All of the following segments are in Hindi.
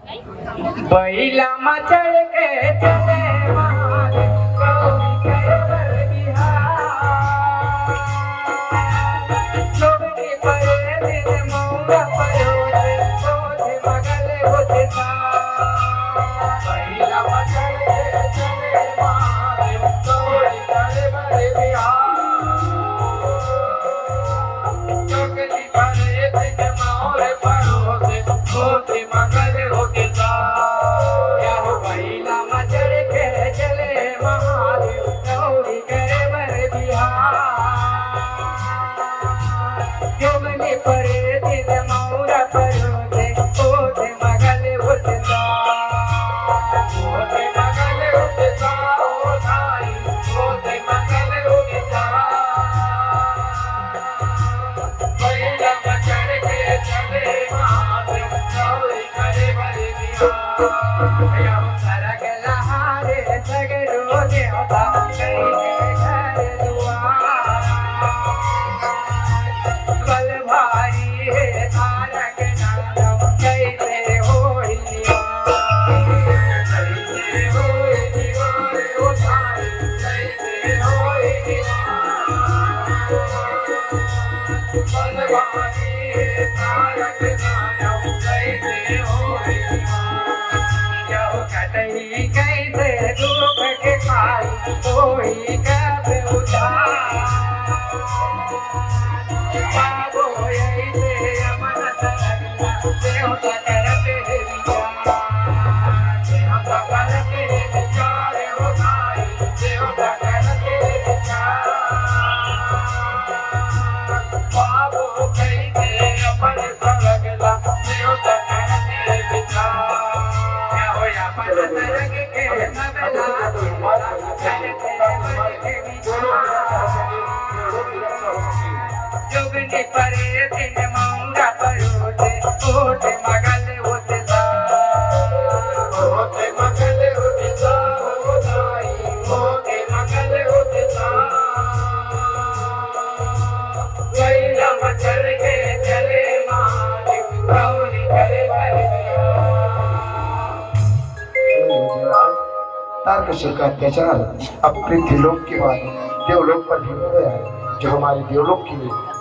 बैला मचल के चले महादेव गौरी कैवर बिहार। लोगनी परे दिन मौरा परोसे सोचे मगल होते सार। बैला मचल के चले महादेव गौरी कैवर बिहार। लोगनी परे दिन मौरा परोसे सोचे मगल होते परे दिन मौरा परोसे ओठे मगल उठता। ओठे मगल उठता ओ धाई ओठे मगल उठता। बैला मचल के चले महादेव गौरी कैवर बिहार। यो सरग लहारे सगरो देवता कहीं घर दुआर। बल भारी है तारक नाम कैसे होई दीवार। कैसे होई दीवार ओ धाई कैसे होई दीवार। बल भारी है तारक नाम कैसे होई दीवार। यो कटई कैसे दुख के खाई कोई कब उधार। बाबो ऐसे अमन तरंगा देवता करते विचार। देवता करते विचार हो भाई देवता करते विचार। बाबो कैसे अमन तरंगा देवता करते विचार। क्या होया अपन तरंग के नबला तुम्हारा करते जोगनी परे दिन मौरा परोसे ओठे मगल उठता। ओठे मगल उठता ओ धाई ओठे मगल उठता। बैला मचल के चले महादेव गौरी कैवर बिहार। तारकेश्वर का अत्याचार अब पृथ्वीलोक के बाद देवलोक पर भी हो गया है। जो हमारे देवलोक की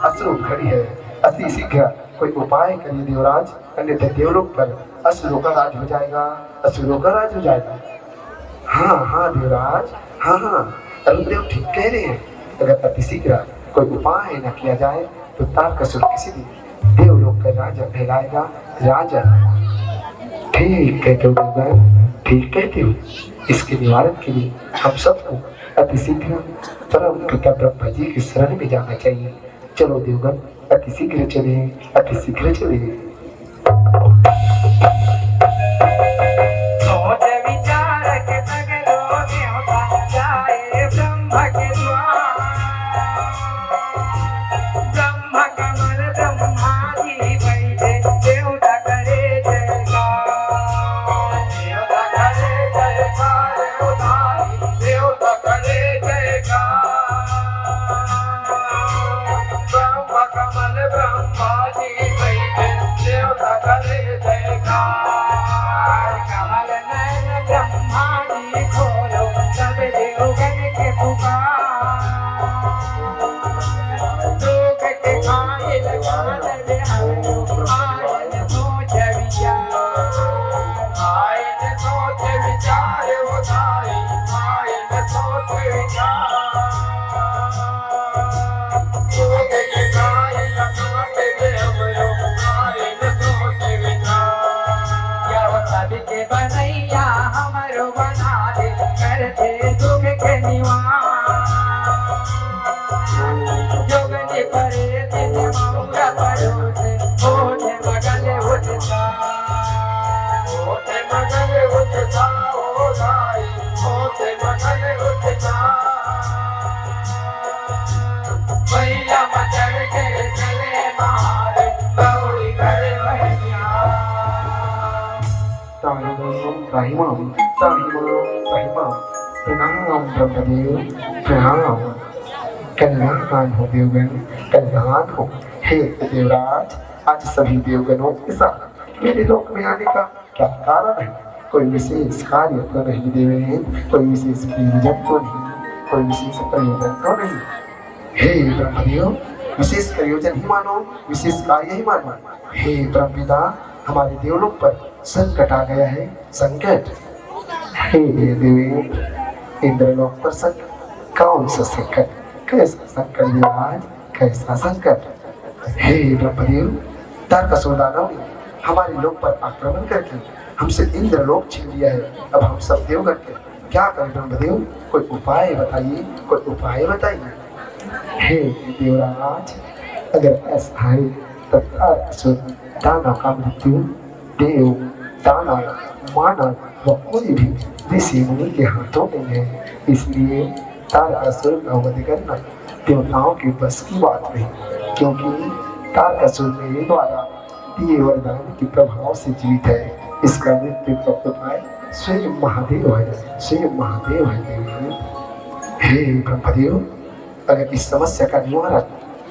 असुर खड़ी है, अति शीघ्र कोई उपाय करिए देवराज, अन्यथा देवलोक पर असुरों का राज हो जाएगा। असुरों का राज हो जाएगा। हाँ हाँ देवराज, हाँ हाँ अरुणदेव ठीक कह रहे हैं। अगर अति शीघ्र कोई उपाय न किया जाए तो तारकासुर किसी दिन देवलोक का राजा कहलाएगा। राजा ठीक कहते हो देवराज, ठीक कहते हो। इसके निवारण के लिए हम सबको अति शीघ्र परम पिता ब्रह्मा जी की शरण में जाना चाहिए। चलो देवगण अति शीघ्र चले, अति शीघ्र चले। सोच विचार के सगरो देवता जाए ब्रह्म के द्वार। ब्रह्म कमल ब्रह्मा जी बैठे देवता करे जयकार। देवता करे जयकार ओ धाई देवता करे जयकार। ब्रह्म कमल ब्रह्मा जी बैठे देवता करे जयकार। कमल नयन ब्रह्मा जी खोलो सब देवगण के पुकार। लोक के खाए लगान बिहारो आयन सोच विचार। आयन सोच विचार हो धाई आयन सोच विचार। लोक के खाए लगान बिहारो आयन सोच विचार। यह सभी के बनैया हमरो बना दे करते दुख के निवार। जोगनी परे दिन मौरा परोसे ओठे मगल उठता। ओठे मगल उठता ओ धाई ओठे मगल उठता। बैला मचल के चले महादेव गौरी कैवर बिहार। ताहिमाम प्रणाम ब्रह्मदेव प्रणाम। कल्याण हो देवगण, कल्याण हो। हे देवराज, आज सभी देवगणों के साथ मेरे लोक में आने का क्या कारण है? कोई विशेष कार्य तो नहीं देवे, कोई विशेष प्रयोजन तो नहीं, कोई विशेष प्रयोजन तो नहीं। हे ब्रह्मदेव, विशेष प्रयोजन ही मानो, विशेष कार्य ही मानो। हे ब्रह्मपिता, हमारे देवलोक पर संकट आ गया है, संकट। हे देवी, इंद्रलोक पर संकट, कौन सा संकट? कैसा संकट देवराज, कैसा संकट? हे ब्रह्मदेव, तारकासुर दानव ने हमारे लोक पर आक्रमण करके हमसे इंद्रलोक छीन लिया है। अब हम सब देवगण के क्या करें ब्रह्मदेव? कोई उपाय बताइए, कोई उपाय बताइए। हे देवराज, अगर ऐसा है तो तारकासुर दानव का मृत्यु देव, दानव, मानव व कोई भी ऋषि मुनि के हाथों में है। इसलिए तारकासुर का वध करना देवताओं के बस की बात नहीं, क्योंकि तारकासुर मेरे द्वारा दिए वरदान के प्रभाव से जीवित है। इसका मृत्यु का उपाय स्वयं महादेव है, स्वयं महादेव है देवी। हे ब्रह्मदेव, अगर इस समस्या का निवारण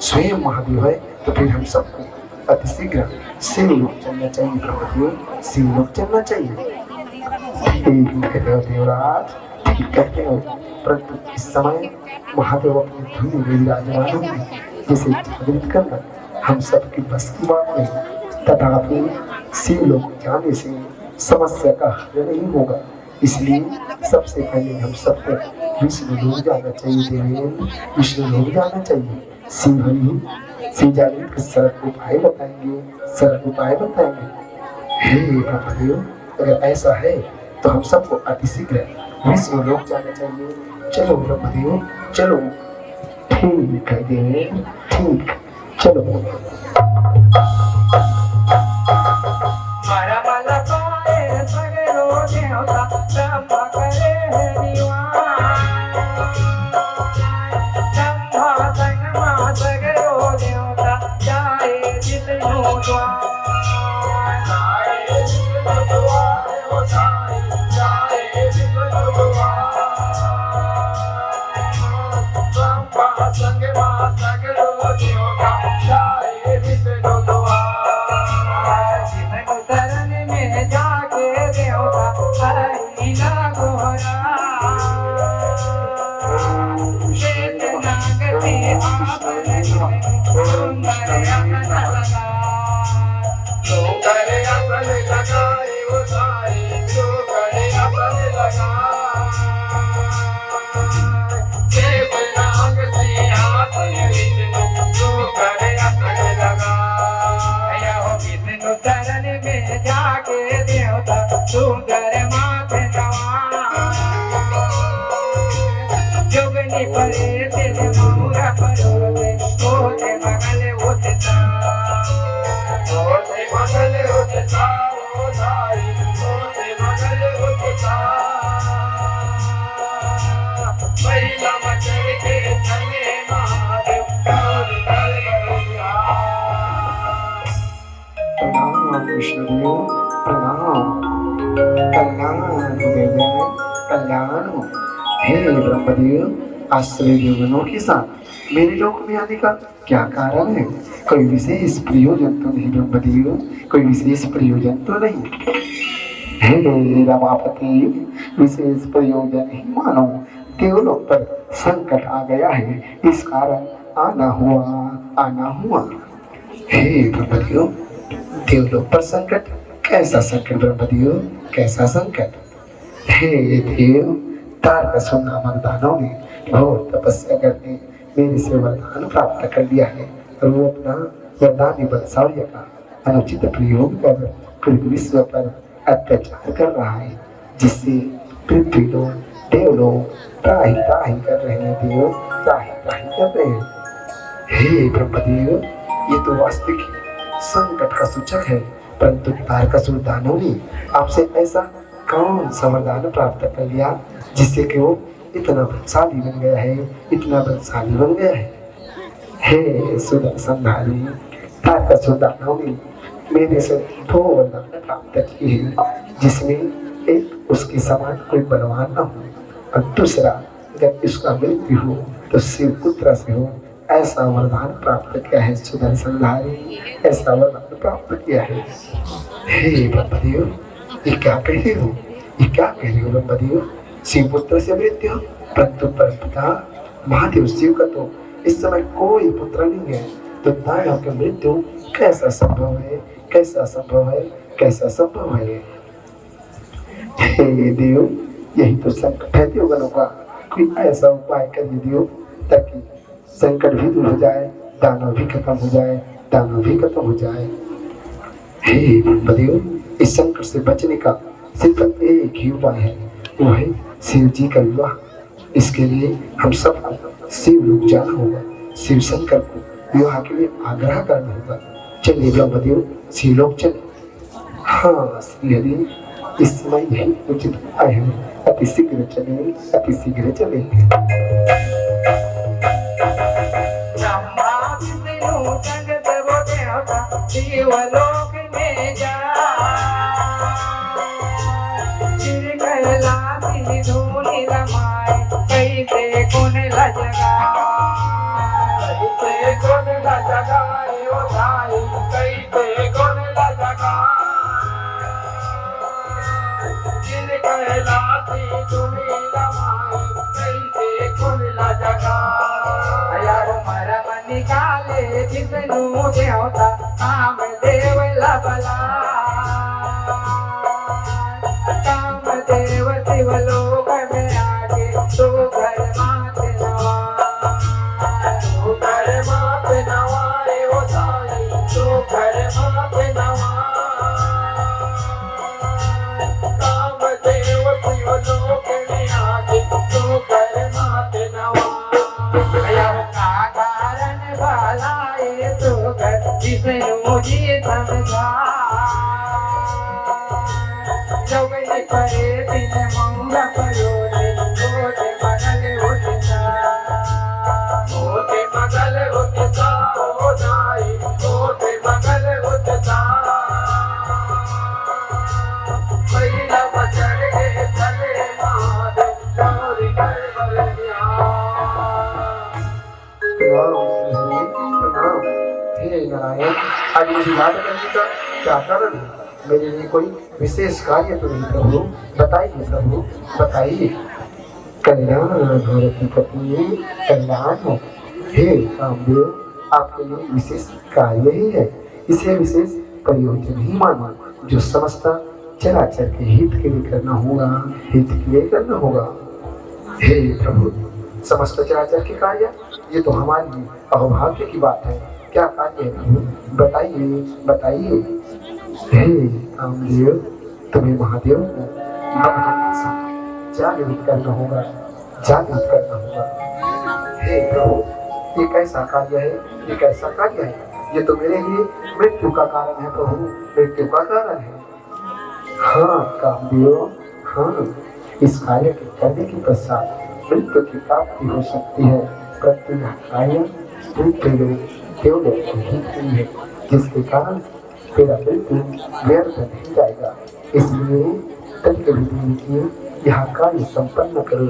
स्वयं महादेव है तो फिर हम सबको अतिशीघ्र शिवलोक चलना चाहिए ब्रह्मदेव, शिवलोक चलना चाहिए। ठीक कहते हो देवराज, ठीक कहते हो, परंतु इस समय महादेव अपनी धुनी में विराजमान होंगे, जिसे जागृत करना हम सबकी बस की बात नहीं। तथापि शिवलोक जाने से समस्या का हल नहीं होगा, इसलिए सबसे पहले हम सबको विष्णु लोक जाना चाहिए देवेंद्र, विष्णु लोक जाना चाहिए। शिव जागृत के सरल उपाय बताएंगे, सरल उपाय बताएंगे। हे ब्रह्मदेव, अगर ऐसा है तो हम सबको अतिशीघ्र विष्णु लोक जाना चाहिए। चलो ब्रह्मदेव, चलो। ठीक है देवेंद्र, ठीक, चलो। मारा माला पाए सगरो देवता ब्रह्मा करे है निवास। ब्रह्मा संगमा सगरो देवता जाए विष्णु द्वार। जाए विष्णु द्वार, ओ जाए विष्णु द्वार। ब्रह्मा संगमा सगरो देवता जाए विष्णु द्वार। जाके देवता हरिला गोरा शेष नागती आपने सुंदर असन लगा। सुंदर असन लगाए वो साई, सुंदर असन लगा। शेष नागती आपने सुंदर असन लगा। यह विष्णु चरण में जाके देवता सुंदर माथे नवा। जोगनी परे दिल मोरा परोसे, होते मगल होते ता। होते मगल होते ता, ओ साई, होते मगल होते ता। महिला मचल के चले महादेव, और दल बरुआ। प्रणाम विष्णुदेव, प्रणाम, कल्याण देव, कल्याण। हे ब्रह्मदेव, आश्रय देवगणों के साथ मेरे लोक में आने का क्या कारण है? कोई विशेष प्रयोजन तो नहीं ब्रह्मदेव, कोई विशेष प्रयोजन तो नहीं। हे रमापति, विशेष प्रयोजन ही मानो, देवलोक पर संकट आ गया है, इस कारण आना हुआ, आना हुआ। हे ब्रह्मदेव, देवलोक पर संकट, कैसा संकट ब्रह्मदेव, कैसा संकट? हे देव, तारकासुर नामक दानव ने घोर तपस्या करके मेरे से वरदान प्राप्त कर लिया है, और वो अपना वरदानी बलशाली का अनुचित प्रयोग कर पृथ्वी विश्व पर अत्याचार कर रहा है, जिससे पृथ्वी लोग, देवलोग त्राही त्राही कर रहे हैं, देव त्राही त्राही कर रहे हैं। हे ब्रह्मदेव, ये तो वास्तविक संकट का सूचक है, परंतु तारकासुर दानव ने आपसे ऐसा कौन सा वरदान प्राप्त कर लिया जिससे कि वो इतना बलशाली बन गया है, इतना बलशाली बन गया है? हे सुदर्शनधारी, तारकासुर दानव ने मेरे से 2 वरदान प्राप्त किए हैं, जिसमें एक उसके समान कोई बलवान न हो, और दूसरा अगर इसका मृत्यु हो तो शिव पुत्र से हो, ऐसा वरदान प्राप्त किया है सुदर्शनधारी, ऐसा वरदान प्राप्त किया है। हे ब्रह्मदेव, ये क्या कह रही हो? ये क्या कह रही हो ब्रह्मदेव? शिव पुत्र से मृत्यु, परंतु परमपिता महादेव शिव का तो इस समय कोई पुत्र नहीं है, तो दानव की मृत्यु कैसा संभव है? कैसा संभव है? कैसा संभव है? हे देव, यही तो संकट है देवगणों का। कोई ऐसा उपाय करिए देव, ताकि संकट भी दूर हो जाए, दानव भी खत्म हो जाए, दानव भी खत्म हो जाए। हे ब्रह्मदेव, इस संकट से बचने का सिर्फ एक ही उपाय है, वो है शिव जी का विवाह। इसके लिए हम सबको शिव लोग जाना होगा, शिव शंकर को विवाह के लिए आग्रह करना होगा। चलिए ब्रह्मदेव, शिव लोग चले। हाँ श्री, इस समय यही उचित उपाय है, अति शीघ्र चले, अति शीघ्र चले। ब्रह्मा विष्णु जगत वो देवता शिवलोक में जा, फिर कैलाशी धूनि रमाए, कैसे कौन लजगा, कैसे कौन लजगा ओ भाई, कैसे कौन लजगा, फिर कैलाशी धूनि रमाए, कैसे कौन लजगा। यार मरम निकाले विष्णु देवता काम देव लबला, काम देव शिवलोक में आके तू घर माते नवा, तू घर माते नवाए ओ ताई, तू घर माते नवा, काम देव शिवलोक में आके तू घर माते नवा। कारण भलाए तो कर विष्णु जी समझा, जोगनी परे दिन मंगा परोरे, होते मगल होता, होते मगल होता हो जाए, होते मगल होता, पहिला बचड़ के चले माधे, चोरी कर बलिया। हे नारायण, आज मुझे याद करने का क्या कारण है? मेरे लिए कोई विशेष कार्य तो नहीं प्रभु, बताइए प्रभु, बताइए। कल्याण भारती पत्नी कल्याण हो। हे रामदेव, आपके लिए विशेष कार्य ही है, इसे विशेष प्रयोजन ही मानो, जो समस्त चराचर के हित के लिए करना होगा, हित के लिए करना होगा। हे प्रभु, समस्त चराचर के कार्य, ये तो हमारे लिए अहोभाग्य की बात है। क्या कार्य है प्रभु, बताइए बताइए। हे रामदेव, तुम्हें महादेव को जागृत करना होगा, जागृत करना होगा। हे प्रभु, ये कैसा कार्य है, ये कैसा कार्य है? ये तो मेरे लिए मृत्यु का कारण है प्रभु, मृत्यु का कारण है। हाँ कामदेव, हाँ, इस कार्य के करने के पश्चात मृत्यु की प्राप्ति हो सकती है, परंतु यह कार्य मृत्यु लोग देवलोक को ही नहीं है, जिसके कारण तेरा मृत्यु व्यर्थ नहीं जाएगा। इसलिए कभी कभी यह कार्य संपन्न करो,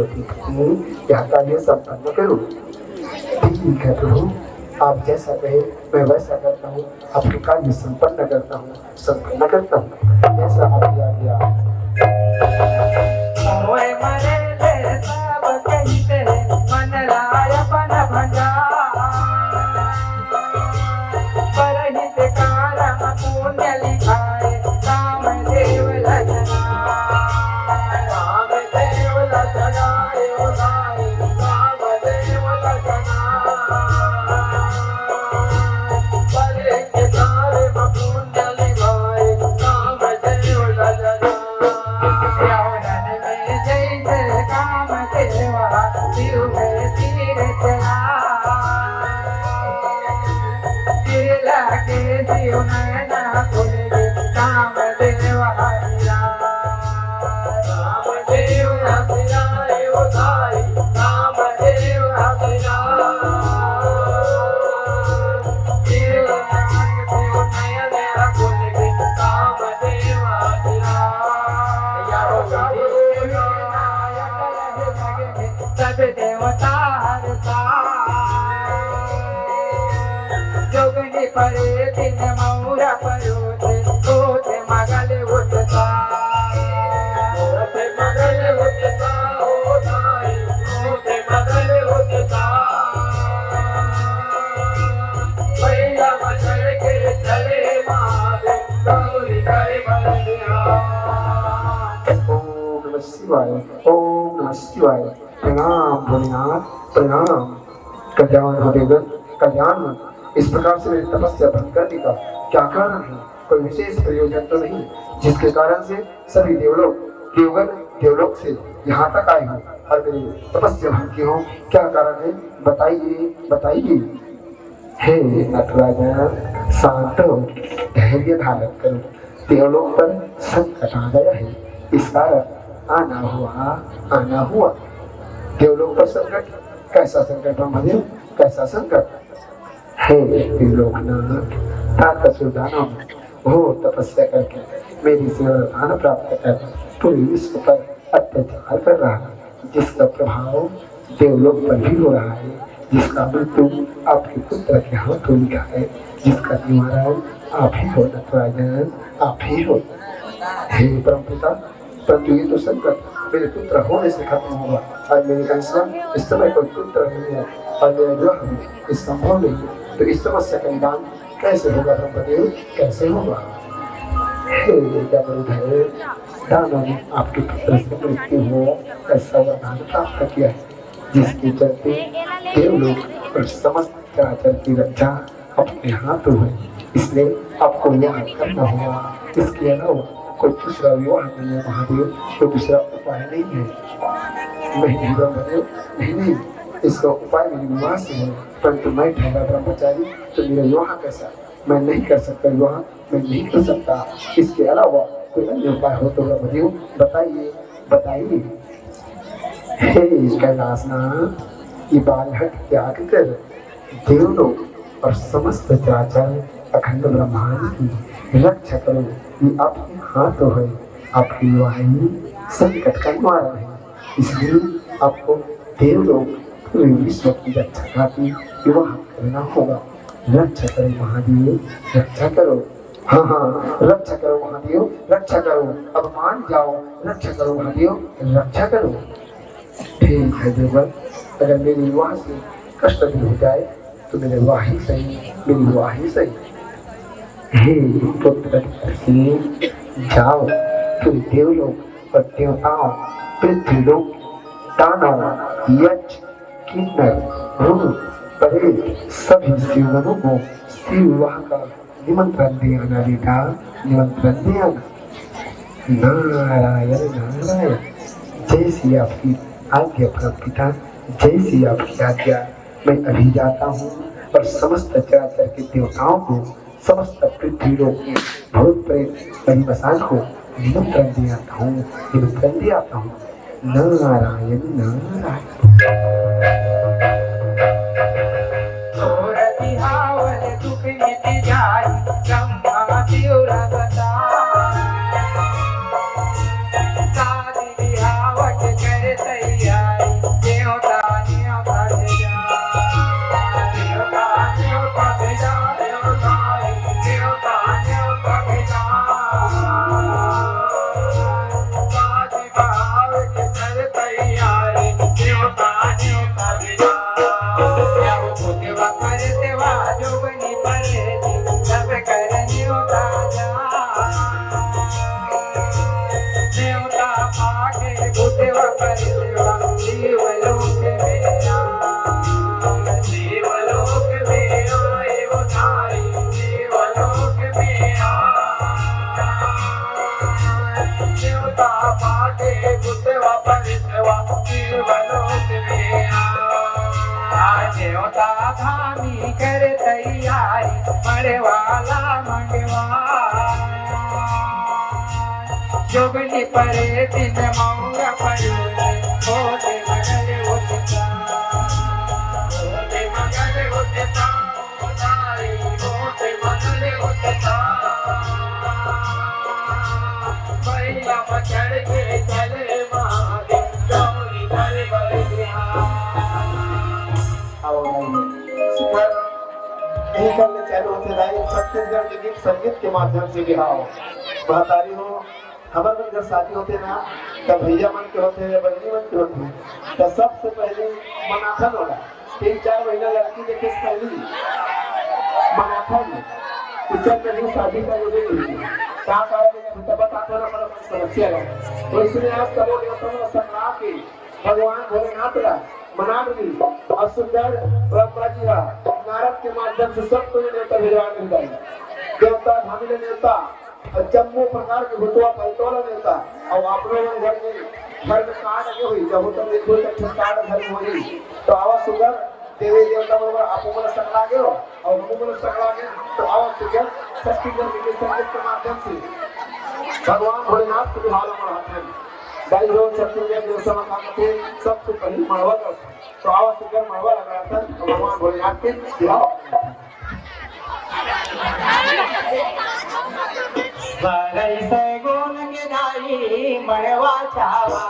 यह कार्य संपन्न करो। ठीक है प्रभु, आप जैसा कहे मैं वैसा करता हूँ, आपके कार्य संपन्न करता हूँ, संपन्न करता हूँ, जैसा आपकी आज्ञा। मन राय बन भजा, परहित कारण पुण्य लिखाए, काम देव लजना, काम देव लजना ओ नाई, काम देव लजना, परहित कारण पुण्य लिखाए, काम देव लजना। यौवन में जैसे काम देवा, शिव में तीर चला, के शिव नैना खुले, काम देव हरिया, काम देव हरिया ओ ताई, काम देव हरिया, शिव नैना खुले, काम देव हरिया। सब देवता हरता, जोगनी परे दिन मौरा परोते, होते मगल उठता, शिवाय, ओम नमः शिवाय। प्रणाम भोलेनाथ, प्रणाम। कल्याण हो देवगण, कल्याण हो। इस प्रकार से मेरी तपस्या भंग करने का क्या कारण है? कोई विशेष प्रयोजन तो नहीं जिसके कारण से सभी देवलोक देवगण देवलोक से यहाँ तक आए हो और मेरी तपस्या भंग की हो? क्या कारण है? बताइए बताइए। हे नटराजन, शांत हो, धैर्य धारण करो। देवलोक पर संकट आ गया है, इस कारण आना हुआ। देवलोक पर संकट? कैसा संकट ब्रह्मदेव, कैसा संकट? हे त्रिलोकनाथ, तारकासुर दानव हो तपस्या करके मेरी सेवा दान प्राप्त कर पूरे विश्व पर अत्याचार कर रहा है, जिसका प्रभाव देवलोक पर भी हो रहा है, जिसका मृत्यु आपके पुत्र के हाथों लिखा है, जिसका निवारण आप ही हो नटराजन, आप ही हो। हे परमपिता, परंतु ये तो संकट मेरे पुत्र होने से खत्म होगा और मेरी कंसना इस समय कोई पुत्र नहीं है और मेरा विवाह भी इस संभव नहीं है, तो इस समस्या का निदान कैसे होगा ब्रह्मदेव, कैसे होगा? हे गरुड़धर, दानव ने आपके पुत्र से मृत्यु हो ऐसा वरदान प्राप्त किया है, जिसके चलते देवलोक और समस्त चराचर की रक्षा अपने हाथों है, इसलिए आपको विवाह करना होगा। इसके अलावा कोई दूसरा विवाह नहीं है महादेव, कोई दूसरा उपाय नहीं है। नहीं ब्रह्मदेव, नहीं, इसका उपाय मेरे विवाह से है, परंतु मैं ठहरा ब्रह्मचारी, तो मेरा विवाह कैसा? मैं नहीं कर सकता विवाह, मैं नहीं कर सकता। इसके अलावा कोई अन्य उपाय हो तो ब्रह्मदेव बताइए बताइए। हे कैलाशनाथ, ये बालहट त्याग कर देवलोक और समस्त चराचर अखंड ब्रह्मांड की रक्षा करो। ये आपके हाथों है, आपकी विवाही संकट का निवारण है, इसलिए आपको देवलोक पूरे विश्व की रक्षा खातिर विवाह करना होगा। रक्षा करो महादेव, रक्षा करो। हाँ, रक्षा करो महादेव, रक्षा करो। अब मान जाओ, रक्षा करो महादेव, रक्षा करो। ठीक है देवगण, अगर मेरे विवाह से कष्ट भी हो जाए तो मेरे विवाह ही सही, मेरी विवाह ही सही। हे पुत्र से जाओ, फिर देवलोक और देवताओं, पृथ्वीलोक, दानव, यक्ष, किन्नर, भूत, प्रेत सभी शिवगणों को शिव विवाह का निमंत्रण दे आना बेटा, निमंत्रण दे आना। नारायण नारायण, जैसी आपकी आज्ञा परमपिता, जैसी आपकी आज्ञा। मैं अभी जाता हूँ और समस्त चराचर के देवताओं को, समस्त पृथ्वी लोक के भूत प्रेत मसान को निमंत्रण दे आता हूँ, निमंत्रण दे आता हूँ। नारायण नारायण। दुख मिट जाए ब्रह्मा शिवरा बता, शादी बिहावट कर तैयारी, देवता न्योता भेजा, देवता न्योता भेजा, देवता न्योता भेजा, शादी बिहावट कर तैयारी, देवता न्योता भेजा। जोगनी परे सब करनी होता जा, देवता पाके भूतेवा परिसेवा, शिवलोक में आ, शिवलोक में आए उधारी, शिवलोक में आ, देवता पाके भूतेवा परिसेवा, शिवलोक में आ। देवता धामी कर तैयारी, मरे वाला मंगवा, जोगनी परे दिन मौंगा पड़े, होते मगल होता, होते मगल होता, होते मगल होता, भैया पचड़ के चले महादेव, जोगी पर यही करने चालू होते जाए। छत्तीसगढ़ के गीत संगीत के माध्यम से बिहाव महतारी हो, हमारे मन जब शादी होते ना, तब भैया मन के होते हैं, बहनी मन के होते हैं, तो सबसे पहले मनाथन होगा। 3-4 महीना लड़की देखे पहली मनाथन उच्चर शादी का क्या करेंगे तो बताते ना मतलब समस्या है तो इसलिए आज कबो देवताओं संग्रह के भगवान भोलेनाथ का मनावली और सुंदर परंपरा जी नारद के माध्यम से सबको देवता भिजवा मिल गए देवता धामिले देवता जम्मू प्रकार के भूतवा पैतोला देवता और आप लोगों घर में कार्ड लगे हुई जब तुम देखो तो कार्ड घर में हुई तो आवाज सुंदर देवी देवता बरोबर आप मन संगला गयो और हम मन संगला गए तो आवाज सुंदर छत्तीसगढ़ के संगीत के माध्यम से भगवान भोलेनाथ के हाल में हाथ में गाई हो छत्तीसगढ़ देव समाज के सबसे पहले मड़वा तो आवाज सुंदर मड़वा लगा था भगवान भोलेनाथ के बिहार बरई से गोल के गाई मड़वा चावा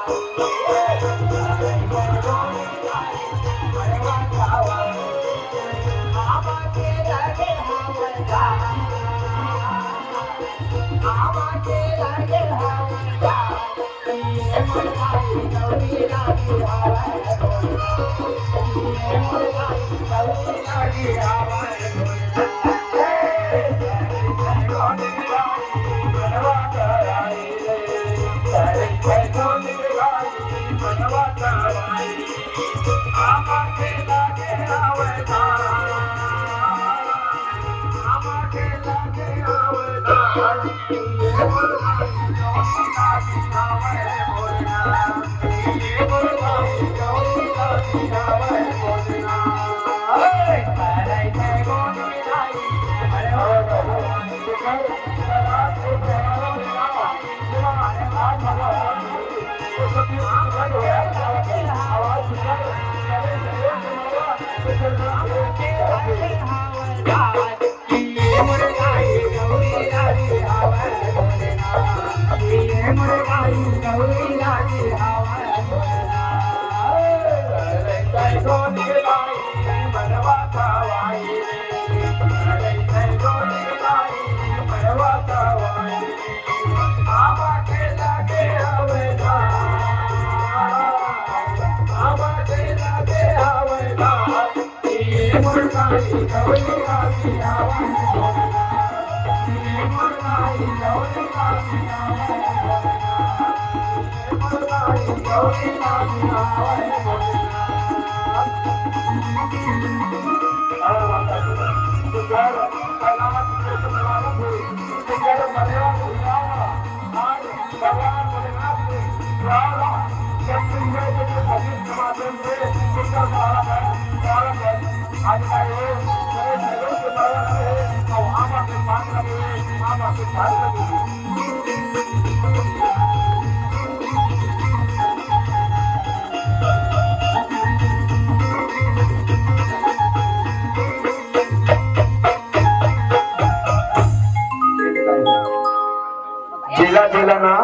जिला जिला ना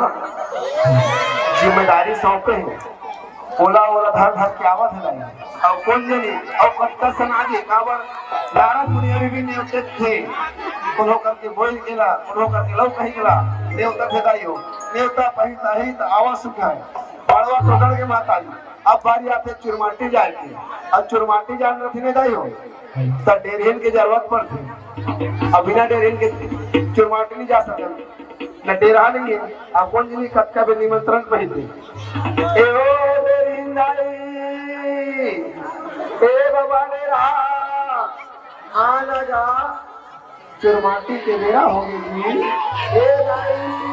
जिम्मेदारी सौंपे हैं ओला ओला धर धर के आवत है नहीं और कौन जनी और कत्ता समाजे काबर नारद मुनि अभी भी नेवते थे कोनो करके बोल गेला कोनो करके लौ कही गेला नेवता भेदाइयो नेवता पहिता ही तो आवाज सुखाए बाड़वा तो डर के माता अब बारी आते चुरमाटी जाए के अब चुरमाटी जान रथी ने जाइयो तो डेरेन के जरूरत पड़ती अब बिना डेरेन के चुरमाटी नहीं जा सकते न डेरा नहीं है आप कौन जी कत्का पे निमंत्रण पहिते ए ओ डेरिंदाई ए बाबा डेरा आना जा चुरमाटी के बेरा होगी जी ए दाई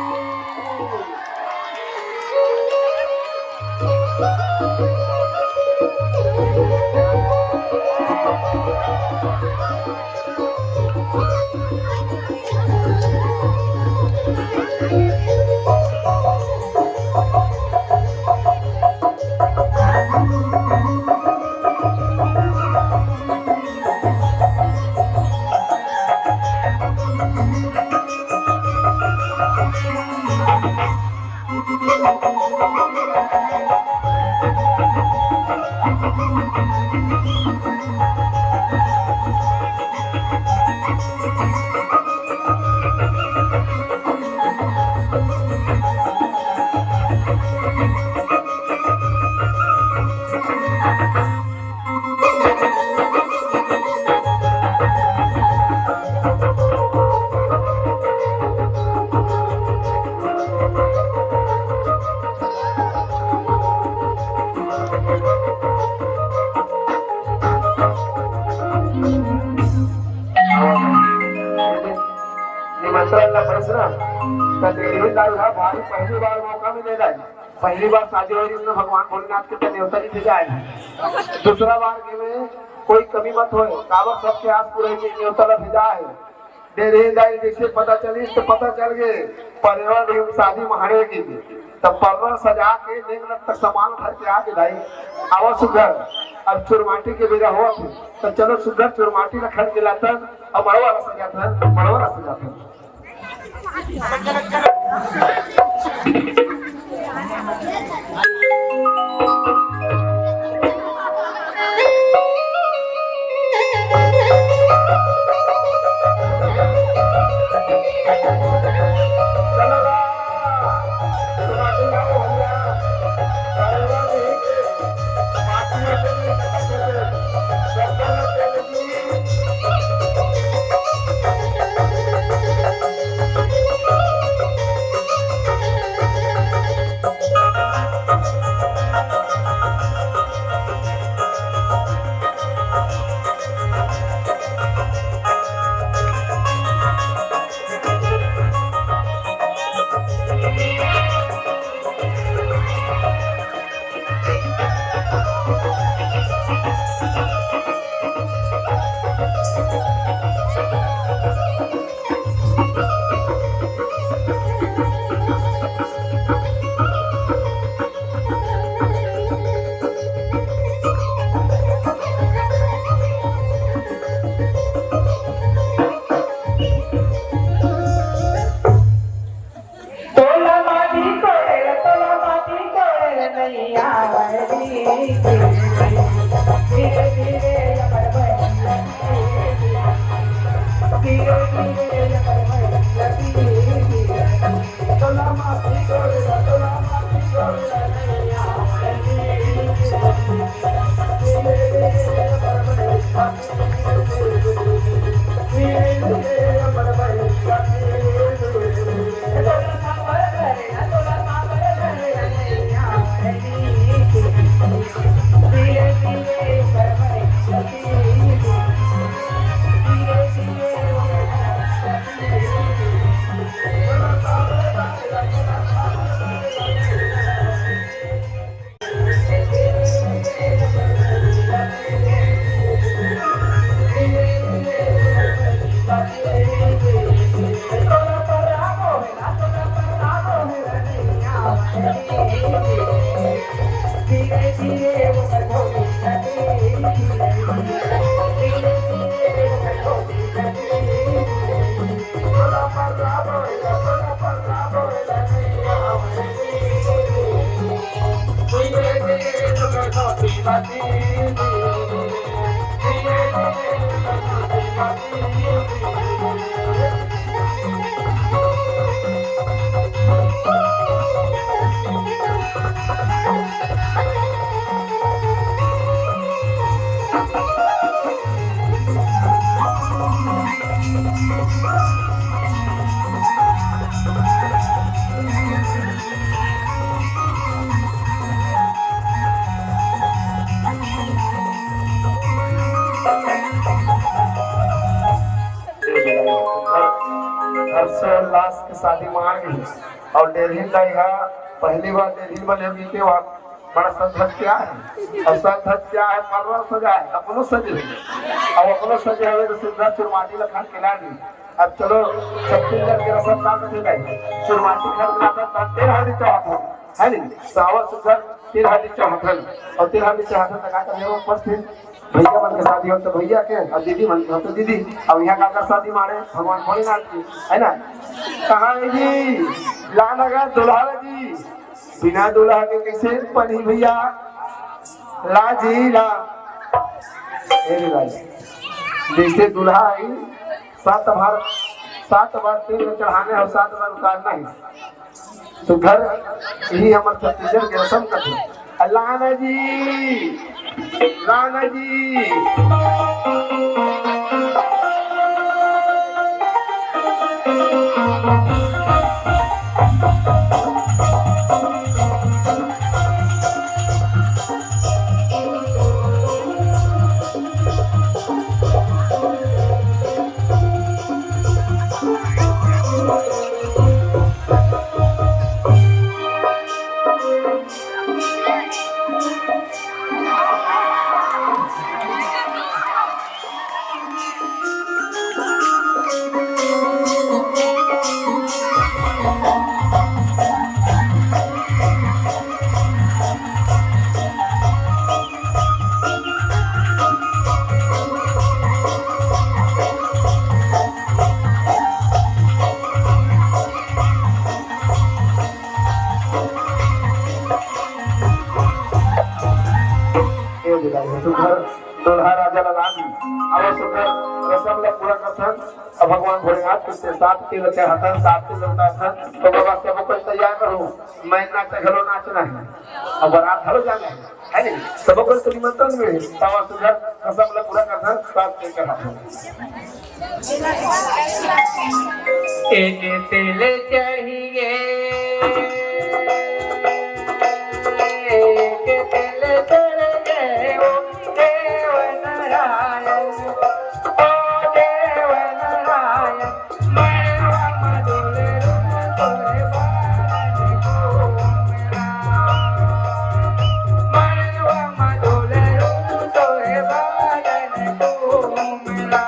ना तो देवी दादा भाई पहली बार मौका मिलेगा पहली बार शादी हो जिसमें भगवान भोलेनाथ के न्योता जी भेजा है दूसरा बार के में कोई कमी मत हो कावर सबके आस पूरे न्योता भेजा है डेरे दाई जैसे पता चली तो पता चल गए पर्यावरण शादी महारे की तब पर्वण सजा के देख तक सामान भर के आके भाई आवा सुगर अब चुरमाटी के बेरा हुआ थे तो चलो सुगर चुरमाटी का खर्च दिलाता और मड़वा का सजा था मड़वा का सजा था हर्षोल्लास की शादी मान गई और डेढ़ी लाई है पहली बार डेढ़ी बने बीते वक्त बड़ा संघर्ष क्या है और संघर्ष क्या है परवर सजा है अपनो सजे अब अपनो सजे हुए तो सुंदर चुरमाटी लखन खिला दी अब चलो छत्तीसगढ़ के रसम का कथे गई चुरमाटी खन लाता तेरह हाली चाहत है नहीं सावर सुंदर तेरह हाली चाहत और तेरह हाली चाहत तक आकर ये उपस्थित भैया मन के शादी हो तो भैया के और दीदी मन हो तो दीदी अब यहाँ का शादी मारे भगवान भोलेनाथ की है ना कहाँ है जी लानगा दुल्हा जी बिना दुल्हा के कैसे बनी भैया ला जी ला जैसे दुल्हा आई 7 बार तेल में चढ़ाने और 7 बार उतारना ही तो घर यही हमारे छत्तीसगढ़ के रसम कथे अल्लाह जी राणा जी हो जाएगा सुधर दुल्हा राजा लगानी अब सुधर रसम ला पूरा करथन अब भगवान भोलेनाथ के साथ तिल के हथन साथ तिल उतारथन तो बाबा सब कोई तैयार रहो मैं नाच घलो नाचना है अब बारात हलो जाना है नहीं सब कोई तो निमंत्रण में तवा सुधर रसम ला पूरा करथन साथ तिल के हथन एक तिल चढ़िए एक तिल चढ़ गए ओ देव नारायण ओ देव नारायण मरवा मधुर रूप तोरे बारन को मरवा मधुर रूप तोरे बारन को मिला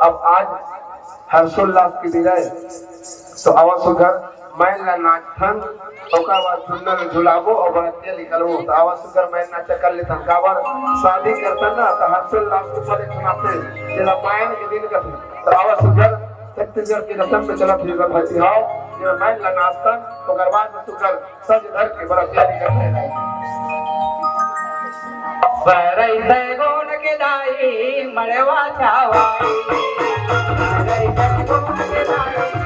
अब आज हर्षोल्लास की बजाय तो आवाज सुधर मैन ला नाचथन ओकर बाद झुन्नल झुलाबो और बड़ा तेल निकलबो तो आवाज सुकर मैन नाच कर लेथन काबर शादी करतन ना तो हर्षल लास्ट ऊपर एक सुनाते जेला मैन के दिन का तो आवाज सुकर छत्तीसगढ़ की रस्म में चला फिर भाई हां ये मैन ला नाचतन ओकर बाद सुकर सज धर के बड़ा तैयारी करते हैं सरई से गोल के दाई मड़वा छावाई सरई से गोल के दाई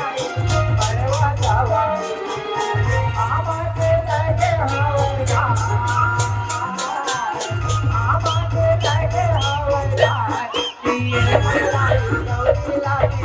मड़वा छावाई आम के लगे हवा आम के लगे हवा ये लाई ये लाई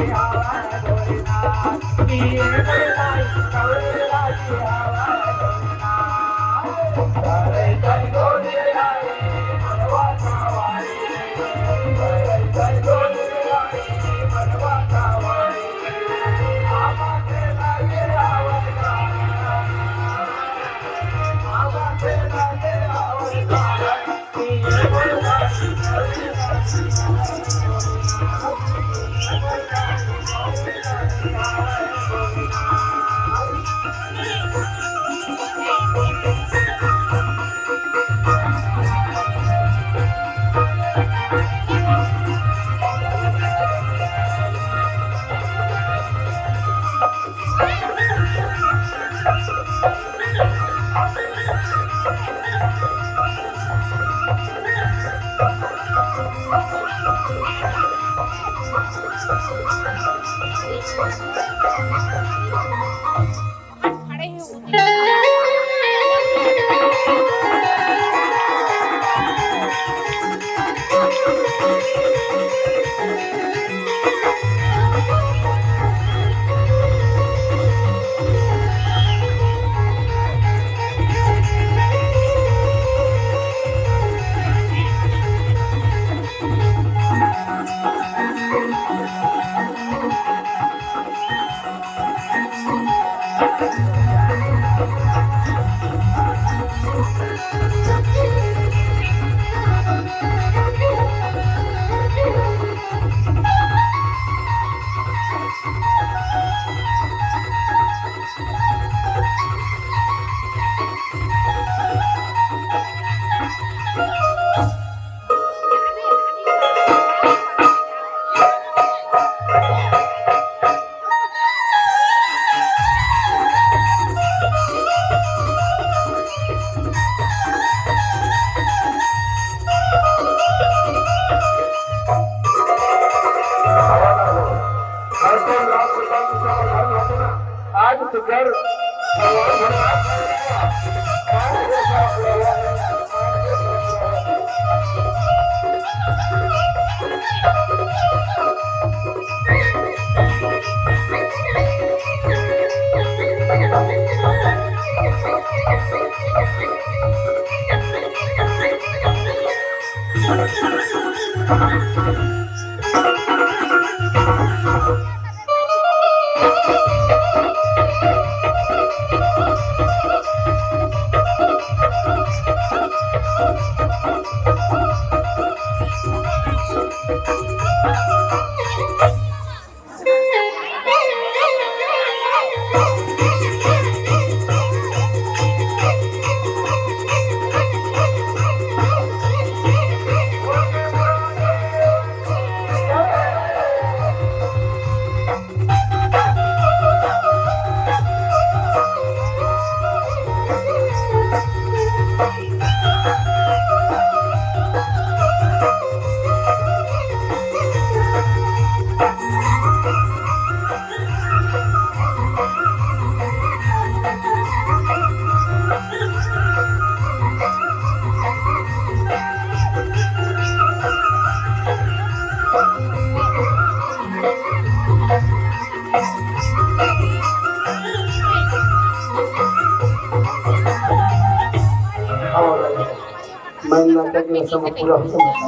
आज सुगर मैं नाटक की रस्म पूरा हो गया।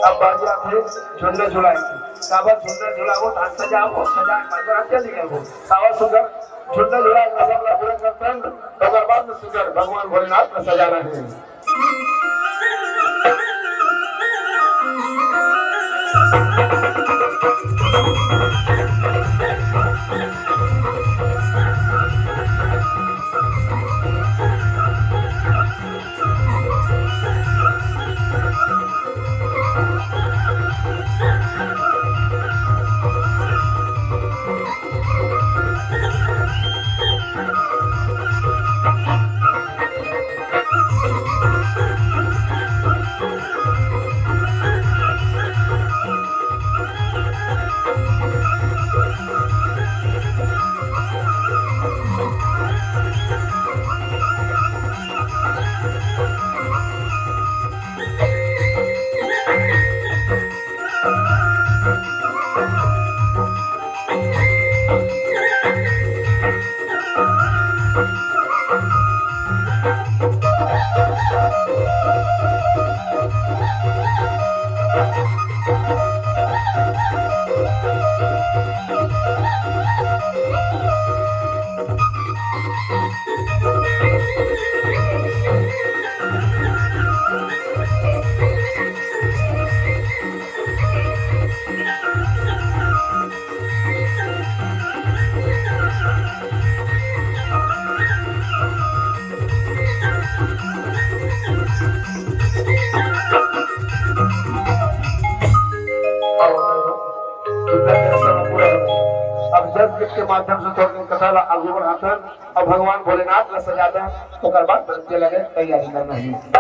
अब बाजी आपने झुंडे झुलाएंगे, काबर झुंडे झुलाओ, धान सजाओ, सजा माजरा चली गए वो काबर सुगर झुंडे झुला रस्म ला पूरा करते हैं। तो बाद में सुगर भगवान भोलेनाथ का सजा रहे हैं। के माध्यम से थोड़ी कथा आगे बढ़ाते और भगवान भोलेनाथ का सजाते हैं। तो बाद बच्चे लगे तैयारी करना है।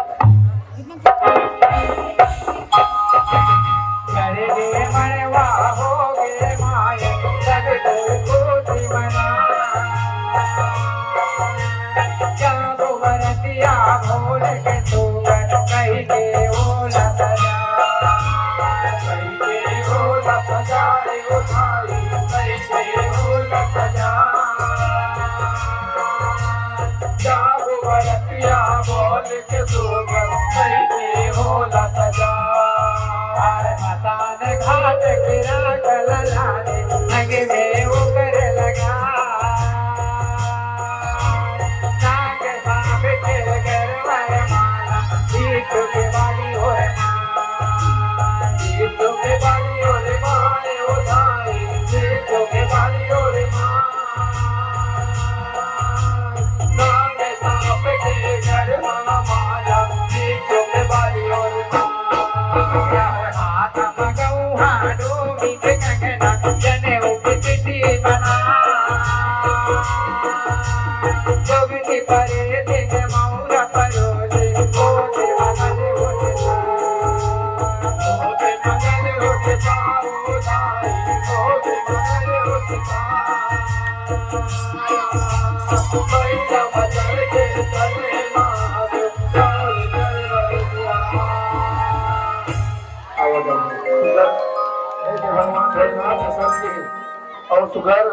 और सुगर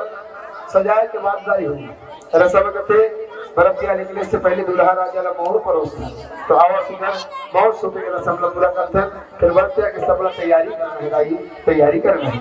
सजाए के बाद जारी होगी रसम करते बर्फ के निकले से पहले दूल्हा राजा ला मोहर परोसते। तो आवा सुगर बहुत सुबह के रसम ला पूरा करते हैं। फिर बर्तिया के सब तैयारी करना है।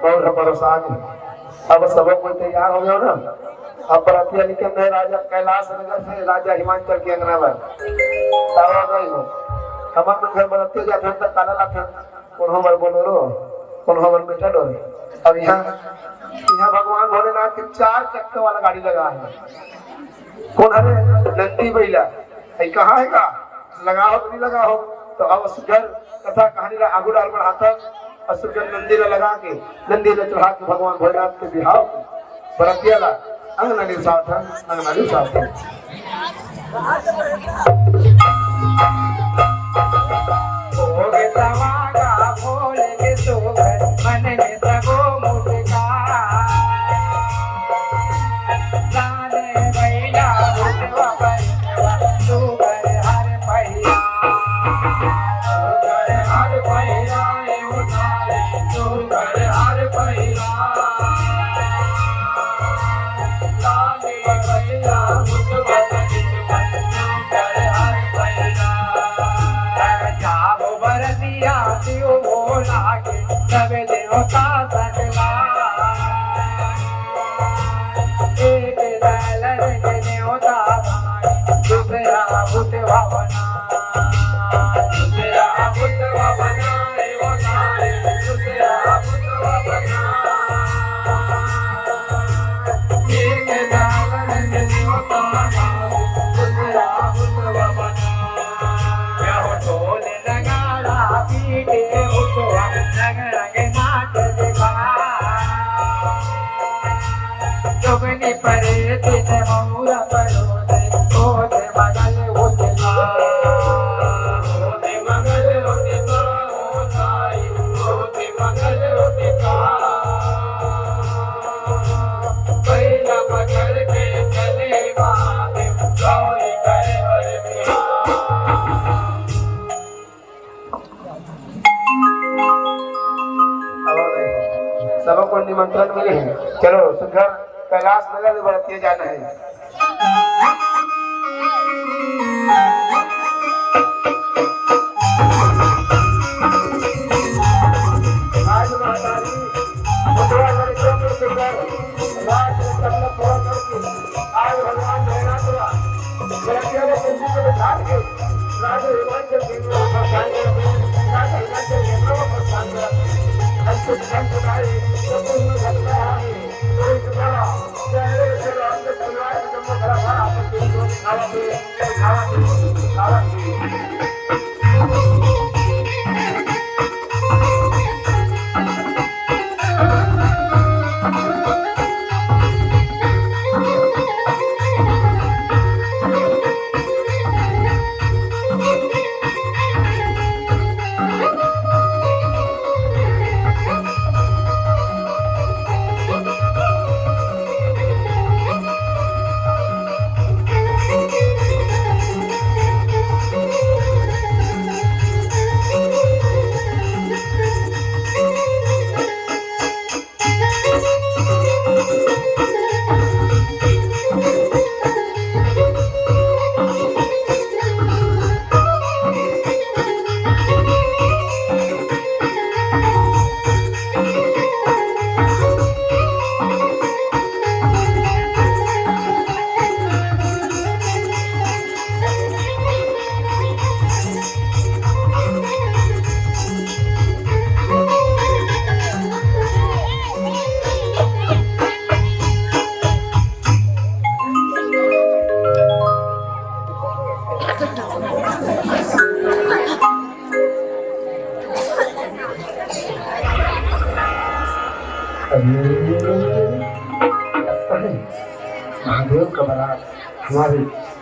और भरोसा नहीं। अब सब कोई तैयार हो गया ना। अब बरातिया निकल गए राजा कैलाश नगर से, राजा हिमाचल के अंगना में तावा गई हो। हमारे घर बरातिया जाते हैं तक काला लाते कौन हमर बोलो रो कौन हमर बेटा डो। अब यहाँ भगवान भोलेनाथ के 4 चक्कर वाला गाड़ी लगा है। कौन है नंदी बैला कहाँ है का लगाओ तो नहीं लगाओ। तो अब सुगर कथा कहानी ला आगू डाल बढ़ाता और सुगर नंदी ला लगा के नंदी ला चढ़ा के भगवान भोलेनाथ के बिहाव बरतिया ला अंगनाली साथ है अंगनाली साथ है। भोगे तवागा भोले के सोगर मन में तगो मुटका जाने बैला भूतवा परवा सोगर हर पहिया सोगर हर पहिया उठाए सोगर हर पहिया जाने बैला भूतवा सोगर हर पहिया जाओ बरतिया दियो भोला के सब देवता सकला एक दलर के देवता भाई दूसरा भूत भावना दूसरा भूत भावना दूसरा भूत भावना एक दलर के देवता भाई दूसरा भूत भावना ढोल लगाड़ा पीटे उठवा रंग रंग नाच दिखा जोगनी परे तेने मऊरा परोसे ओते मगल उठला ओते मगल उठला ओताई ओते मगल उठला पहिला पकड़ के चले बाबे गौरी करे हर बिहार। सबको निमंत्रण मिले हैं। चलो सुघर कैलाश नगर में बरतिया जाना है। आज महारानी मथुरा नगरी में सुघर राज रत्न पूरा करके आज भगवान भोलेनाथ बरतिया को कुंजी में बिठा के राजा हिमाचल के राजा हिमाचल के प्रस्थान करा। अच्छे संत भाई सब में घटना है कोई तुम्हारा चेहरे से रात में परिवार के जन्म करा था आपके को खावा महादेव का बारात हमारे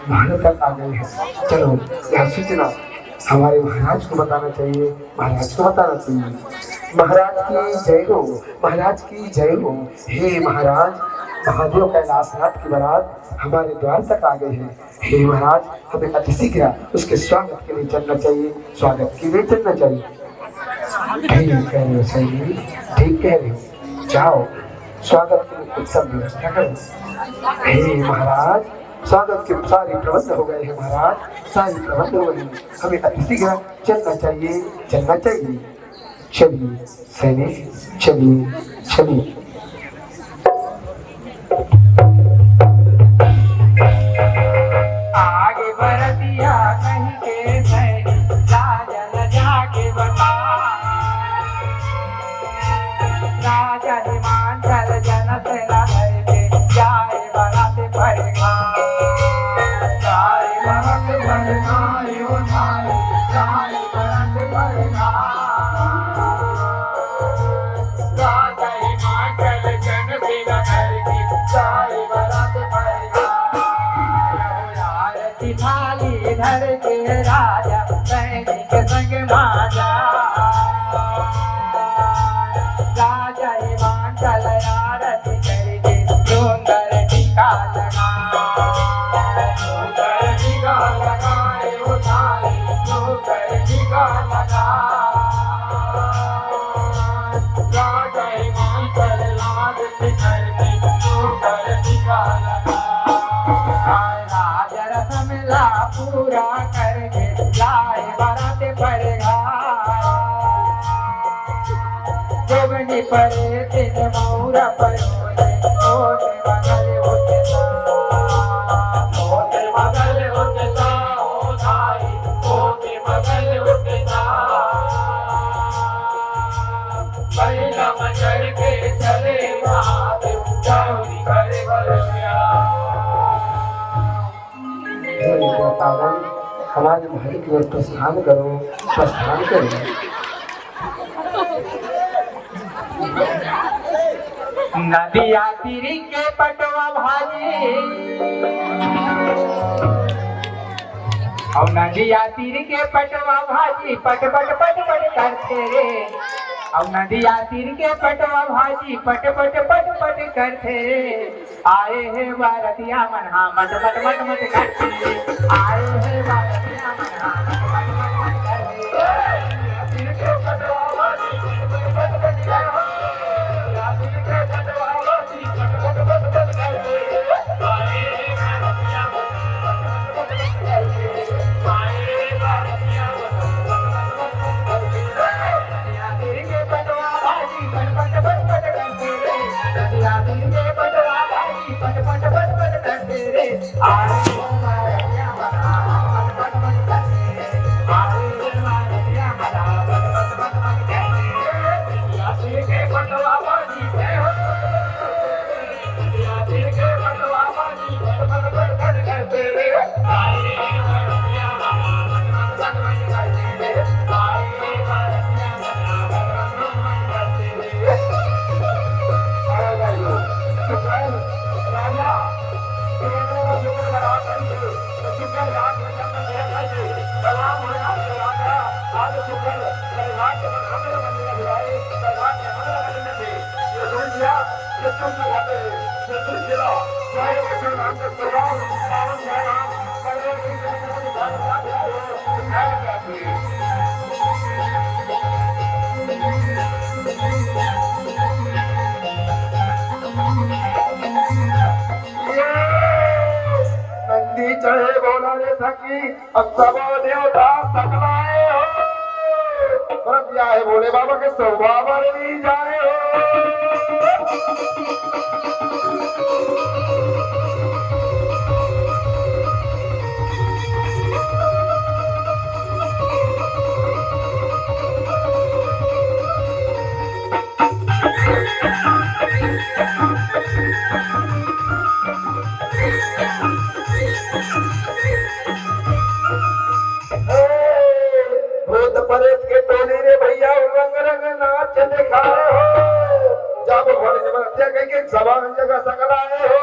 महल तक आ गए हैं। चलो यह सूचना हमारे महाराज को बताना चाहिए, महाराज को बताना चाहिए। महाराज की जय हो, महाराज की जय हो। हे महाराज, महादेव कैलाशनाथ की बारात हमारे द्वार तक आ गए हैं। हे महाराज, हमें अतिशीघ्र उसके स्वागत के लिए चलना चाहिए, स्वागत के लिए चलना चाहिए। ठीक कह रहे हो, सही ठीक कह रहे हो। जाओ स्वागत की उत्तम व्यवस्था करो। हे महाराज, स्वागत के सारे प्रबंध हो गए हैं महाराज, सारे प्रबंध हो गए हैं। हमें अतिशीघ्र चलना चाहिए, चलना चाहिए। चलिए सैनिक, चलिए चलिए। आगे बढ़तिया कहीं के सैनी राजा न जाके बता राजा हिमाचल जन से लहर के जाए बराते पड़ेगा जाए बराते पड़ेगा यो भाई जाए बराते पड़ेगा राजा हिमाचल जन से लहर के जाए बराते पड़ेगा आरती थाली धर के राजा सैनिक संग माजा राजा हिमाचल आरती करके सुंदर टीका लगा सुंदर टीका लगाए उठाए सुंदर टीका लगा राजा हिमाचल आरती करके सुंदर टीका लगा राजा रसमला पूरा करके लाए बराते पड़ेगा जोगनी परे तीन मौरा परोने होते बगल होते होते बगल होते हो धाई होते बगल होते पहला मचल के चले महादेव चौरी करे बलसिया हमारे भाई की ओर प्रस्थान करो, प्रस्थान करो। नदिया तीरी के पटवा भाजी और नदिया तीर के पटवा भाजी पट पट पट पट करते रे और नदिया तीर के पटवा भाजी पट पट पट पट करते रे आए है भारतिया मना मट मट मट मट करते आए है भारतिया मना मट मट मट करते तीर के पटवा भाजी पट पट पट करते तीर के पटवा भाजी पट पट पट पट करते आए है भारतिया नंदी चढ़े बोला रे सखी अब सब देवता सकलाए हो पर दिया है बोले बाबा के स्वभाव नहीं जाए हो परेत के टोली रे भैया रंग रंग नाच दिखाए हो जब भोले जब हत्या कह के सभा जगह सकलाए हो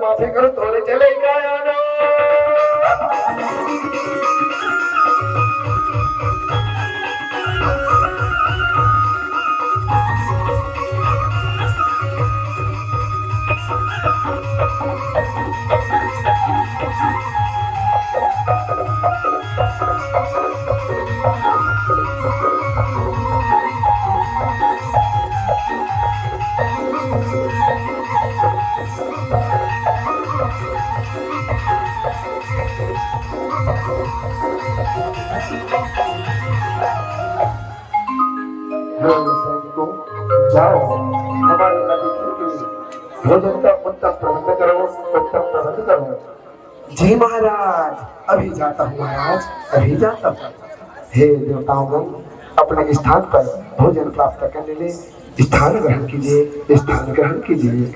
माफी करो थोड़े चले गया ना। जाओ हमारे अतिथि के भोजन का उत्तम प्रबंध करो, उत्तम प्रबंध करो। जी महाराज, अभी जाता हूँ महाराज, अभी जाता हूँ। हे देवताओं, अपने स्थान पर भोजन प्राप्त करने लिए स्थान ग्रहण कीजिए, स्थान ग्रहण कीजिए।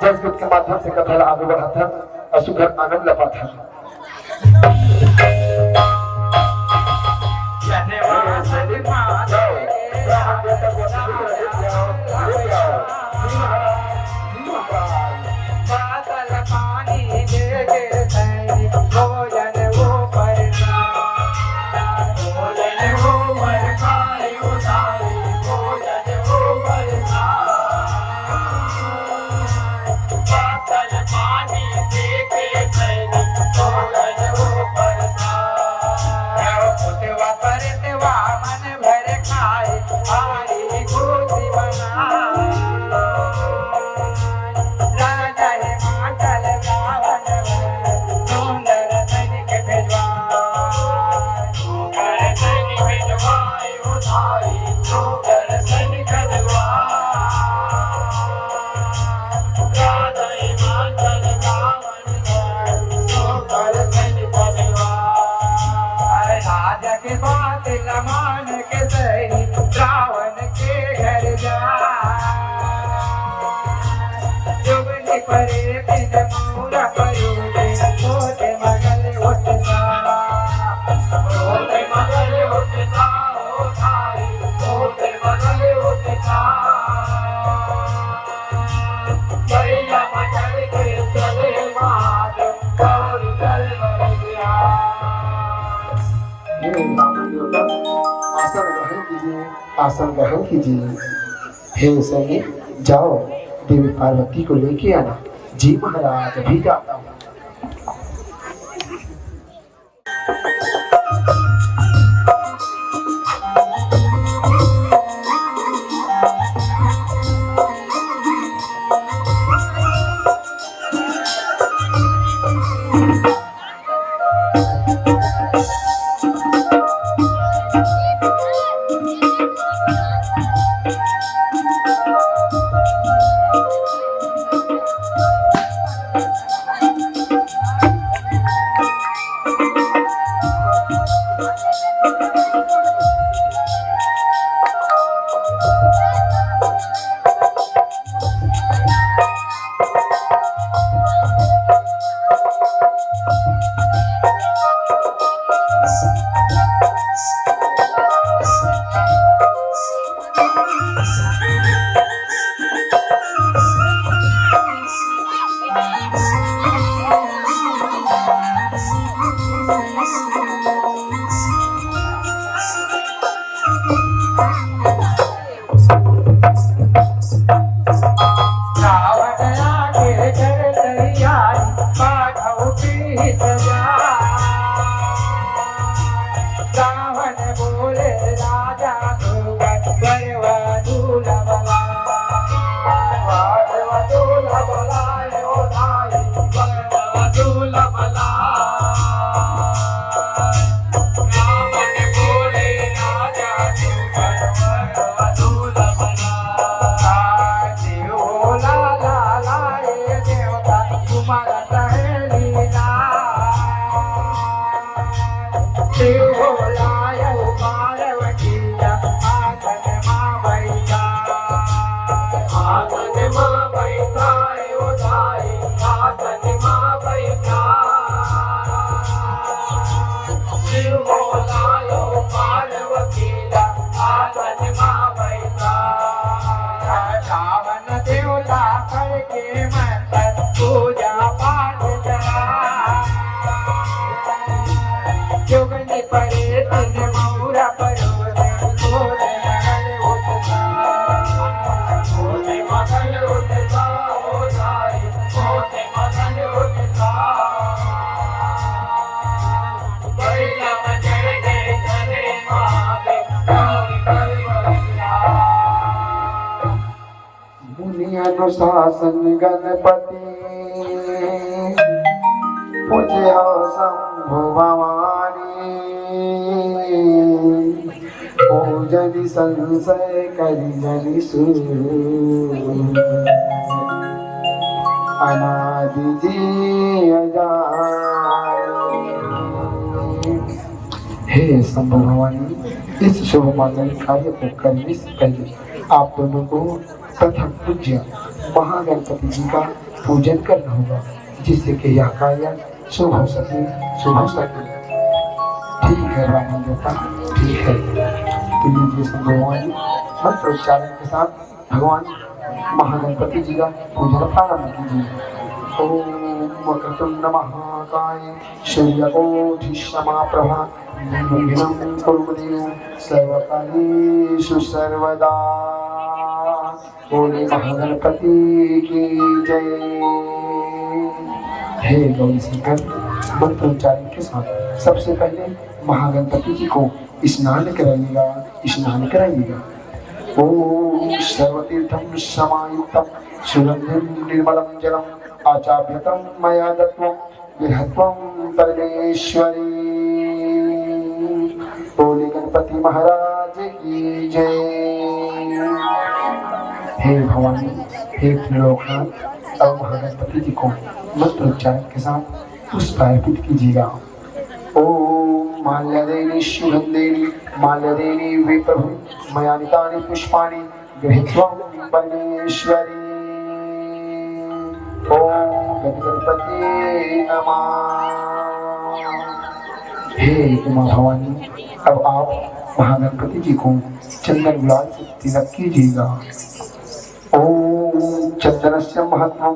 जसगुट के माध्यम से कथा आगे बढ़ा था, असुगर आनंद लपा था। आसन ग्रहण कीजिए। हे सैनिक, जाओ देवी पार्वती को लेके आना। जी महाराज, अभी जाता हूँ। अनुशासन गणपति पूज्य शंभु भवानी पूजनि संशय करिजनि सु अनादि जी हे शंभु भवानी, इस शुभ मंगल कार्य को करने से पहले आप दोनों को प्रथम पूज्य महागणपति जी का पूजन करना होगा, जिससे कि यह कार्य शुभ हो सके, शुभ हो सके। ठीक है ब्राह्मण देवता, ठीक है। तो लीजिए भगवान मंत्रोच्चारण के साथ भगवान महागणपति जी का पूजन प्रारंभ कीजिए। ओम वक्रतुंड महाकाय सूर्यकोटि समप्रभा निर्विघ्नं कुरु देव सर्वकार्येषु सर्वदा। बोले महागणपति की जय। हे गौरी शंकर, मंत्रोच्चारण के साथ सबसे पहले महागणपति जी को स्नान कराइएगा, स्नान कराइएगा। ओम सर्वतीर्थम समायुक्तम सुगंधिम निर्मलम जलम आचार्यतम मया दत्वम विहत्वम परमेश्वरी। बोले गणपति महाराज की जय। हे भवानी, हे त्रिलोकनाथ और महागणपति जी को मंत्रोच्चारण के साथ पुष्प अर्पित कीजिएगा। ओम माल्यदेवी शुभंदेवी माल्यदेवी विप्रभु मयानितानि पुष्पाणि गृहीत्वं परमेश्वरी। ओम गणपति नमः। हे उमा भवानी, अब आप महागणपति जी को चंदन गुलाल से तिलक कीजिएगा। ओम चंदनस्य महत्वं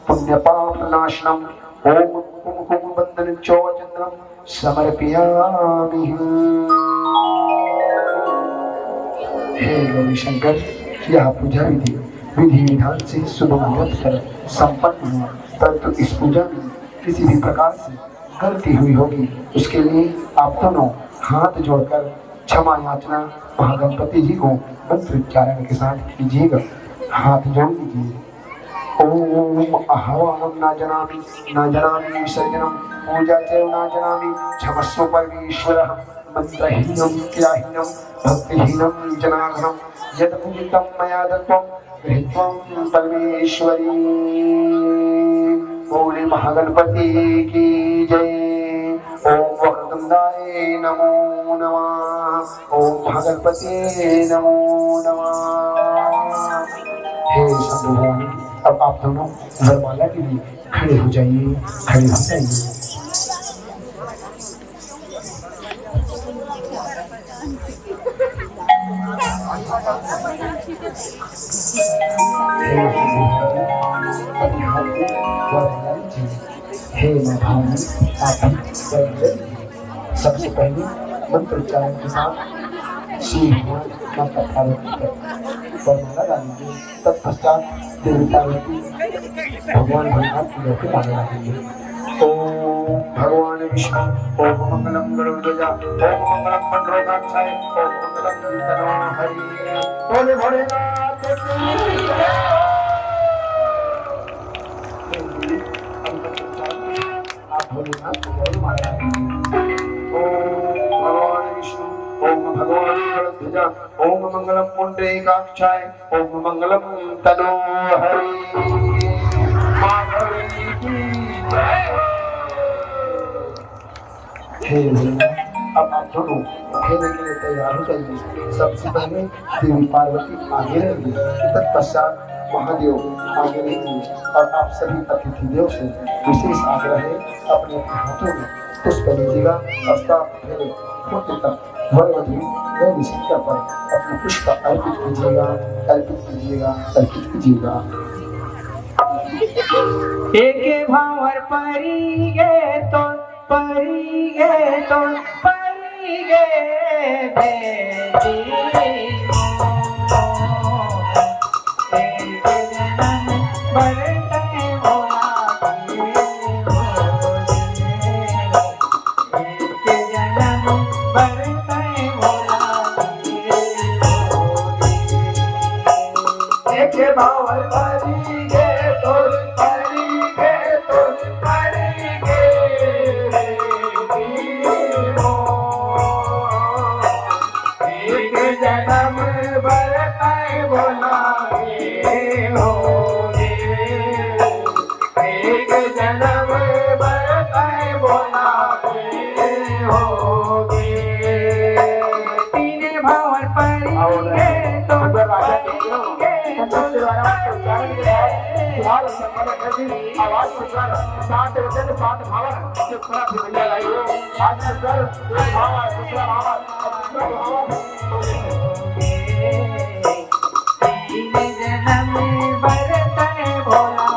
पुण्यपापनाशनम् ओम कुमकुम बंधन चौचंद्रम समर्पयामि। हे गौरी शंकर, यह पूजा विधि विधि विधान से शुभ मुहूर्त कर संपन्न हुआ, परंतु इस पूजा में किसी भी प्रकार से गलती हुई होगी, उसके लिए आप दोनों हाथ जोड़कर क्षमा याचना महागणपति जी को मंत्रोच्चारण के साथ कीजिएगा। हाथ जोड़ लीजिए। ओम अहवानं न जनामि विसर्जनम पूजा च न जनामि क्षमस्व परमेश्वरः मंत्रहीनं क्रियाहीनं भक्तिहीनं जनार्दनं यत् पूजितं मया दत्तं गृहीत्वं परमेश्वरी। बोले महागणपति की जय। ओम वक्रतुंडाय नमो नमः। ओम महागणपति नमो नमः। हे शंभु भवानी, अब आप दोनों वरमाला के लिए खड़े हो जाइए, खड़े हो जाइए। हे मैं भवानी, आप सबसे पहले मंत्रोच्चारण के साथ श्री भगवान का पार्वती पर वरमाला डालेंगे। तत्पश्चात देवी पार्वती भगवान भोलेनाथ की लोग माला डालेंगे। ओम भगवान विष्णु ओम मंगलम गरुड़ध्वजा ओम मंगलम मंडलोकाक्षाय ओम मंगलम तनो हरि। बोले भोलेनाथ की जय। आप भोलेनाथ को माला डालेंगे। ओम भगवान विष्णु ओम भगवान गरुड़ध्वजा पूजा। ओम मंगलम पुंडरीकाक्षाय, ओम मंगलम तनोहरि। माधवी की जय हो। हे अब आप दोनों खेलने के लिए तैयार हो जाइए। सबसे पहले देवी पार्वती आगे रहेंगी, तत्पश्चात महादेव आगे रहेंगे और आप सभी अतिथि देव से विशेष आग्रह है अपने हाथों में पुष्प लीजिएगा। होते तक वरवधु व निश्चित पर अपने पुष्प अर्पित कीजिएगा, अर्पित कीजिएगा, अर्पित कीजिएगा। एक भावर परी गे तो परी गे तो परी गे बेटी एक जन्म बरते भोला एक जन्म बरते भोला एक भावर परी गे तो परी गे तो परी गे एक जन्म बरताए बोला होगे। एक जन्म बरताए बोला होगे। तीन भावर परी गे तो आवाज सात वचन सात भावन थोड़ा सी भैया लाइए। आज सर भावा दूसरा भावा तीन जन्म बरते भोला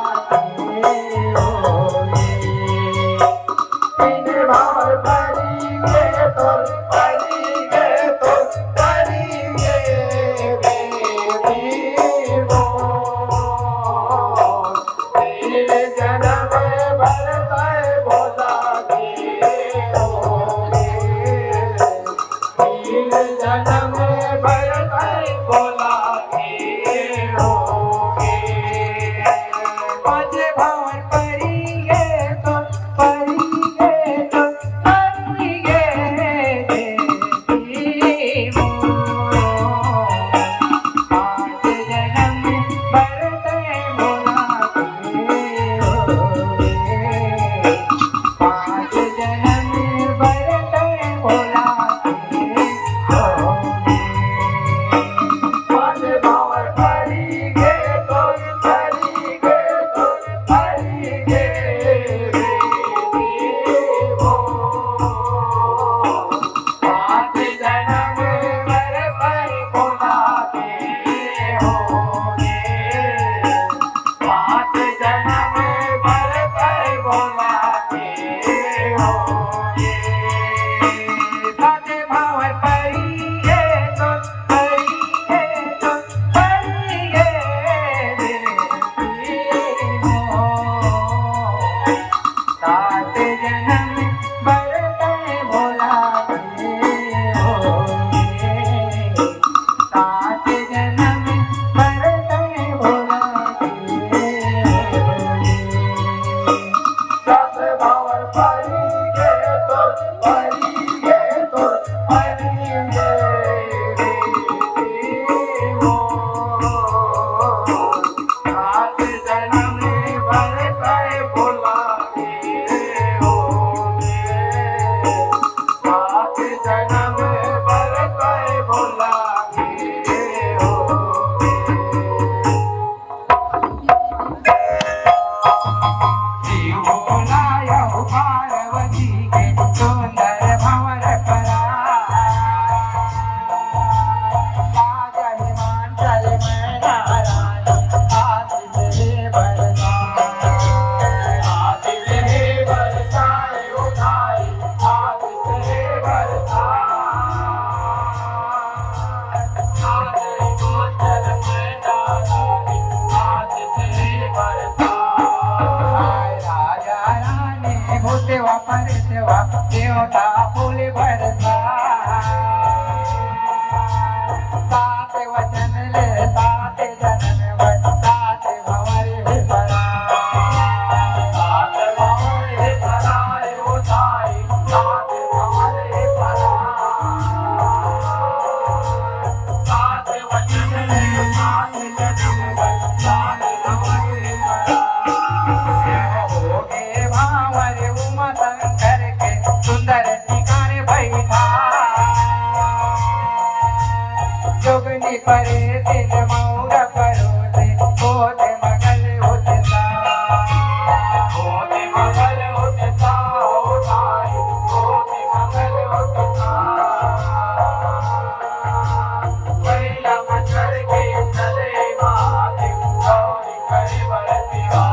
तीन भावर परी गे तो परी गे तो परी गे बेटी हो। तीन जन्म बरताए भोला होगे। तीन जन्म बरताए भोला होगे। पांच भावर परी गे तो परी गे तो परी गे बेटी हो। पांच जन्म बरते भोला पांच जन्म बरते भोला पांच भावर परी गे तो परी गे तो परी गे बेटी हो। पांच जन्म बरताए भोला होगे। पांच जन्म बरताए भोला होगे। सात भावर परी गे तो परी गे तो परी गे बेटी हो। सात जन्म बरते भोला सात जन्म बरते भोला सात भावर परी गे तो परी गे तो परी गे बेटी हो। सात जन्म बरताए भोला होगे। सात जन्म बरताए भोला होगे। जीव बोलाया हो पार्वती के सुंदर भंवर परा। आज हिमाचल में नारायण आतिश है बरसाए। आतिश है बरसाए उठाई, आतिश है बरसाए। आज हिमाचल में नारायण आतिश है बरसाए। राजा रानी भूतेवा परतेवा देवता फूल बरसा। सात वचन ले सात जन्म सात भंवर परा। सात भावर पराए उठाई, सात भावर पराए। अपनी परे दिन मौर परोसे होते मगल होता होते मगल होता होते मगल होता पहिला मच्छर के चले माते गौरी करे बरतिया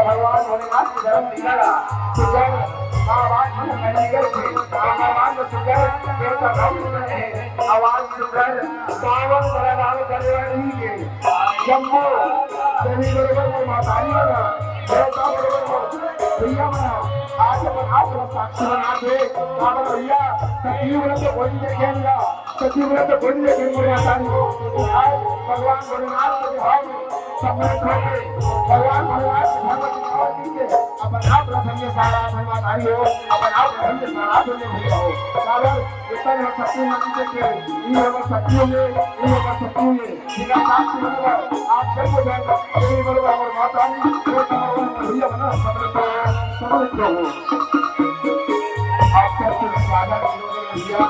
भगवान भोलेनाथ की धर्म दिखाया आवाज मैंने गए थे भगवान सुंदर देवता भक्त है आवाज सुंदर सावन बराबर करने वाली के जम्मू देवी बरोबर मातारी बना देवता बरोबर भैया बना आज अपन आप साक्षी बना दे बाबा भैया सतीव ने तो कोई देखेगा सतीव ने तो कोई देखेगा मातारी आज भगवान भोलेनाथ के भाव सम्मिलित होकर भगवान भोलेनाथ के धर्म की सेवा कीजिए अपन आप रतन के सारा धर्माधारी हो अपन आप रतन के सारा धर्म भैया हो सागर इतना हम सत्य मंदिर के इन लोगों सत्यों में इन लोगों सत्यों में जिनका साक्षी बनेगा आप सबको जाएगा देवी बरोबर और माता रानी वो भगवान भैया बना सम्मिलित हो आप सबके स्वागत भैया